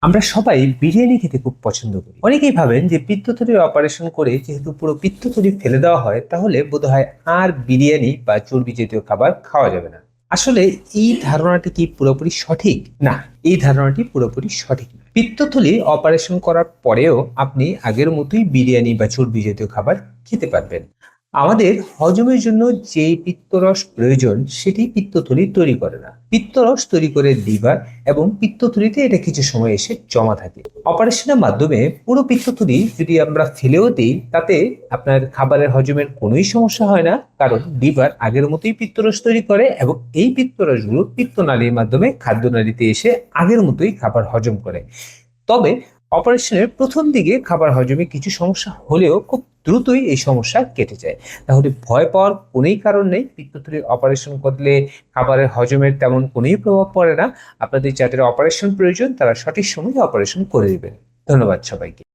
আমরা সবাই বিরিয়ানি খেতে খুব পছন্দ করি। অনেকেই ভাবেন যে পিত্তথলির অপারেশন করে যেহেতু পুরো পিত্তথলি ফেলে দেওয়া হয় তাহলে বোধহয় আর বিরিয়ানি বা চর্বি জাতীয় খাবার খাওয়া যাবে না। আসলে এই ধারণাটি কি পুরোপুরি সঠিক? না, এই ধারণাটি পুরোপুরি সঠিক না। পিত্তথলি অপারেশন করার পরেও আপনি আগের মতোই বিরিয়ানি বা চর্বি জাতীয় খাবার খেতে পারবেন। আমাদের হজমের জন্য যেই পিত্তরস প্রয়োজন সেটি পিত্তথলি তৈরি করে না, পিত্তরস তৈরি করে লিভার, এবং পিত্তথলিতে এটা কিছু সময় এসে জমা থাকে। অপারেশনের মাধ্যমে পুরো পিত্তথলি যদি আমরা ফেলেও দিই তাতে আপনার খাবারের হজমের কোনোই সমস্যা হয় না, কারণ লিভার আগের মতোই পিত্তরস তৈরি করে এবং এই পিত্তরসগুলো পিত্তনালীর মাধ্যমে খাদ্যনালীতে এসে আগের মতোই খাবার হজম করে। তবে অপারেশনের প্রথম দিকে খাবার হজমে কিছু সমস্যা হলেও খুব দ্রুতই এই সমস্যা কেটে যায়। তাহলে ভয় পাওয়ার কোনোই কারণ নেই। পিত্তথলির অপারেশন করলে খাবারের হজমের তেমন কোনোই প্রভাব পড়ে না। আপনাদের যাদের অপারেশন প্রয়োজন তারা সঠিক সময়ে অপারেশন করে দিবেন। ধন্যবাদ সবাইকে।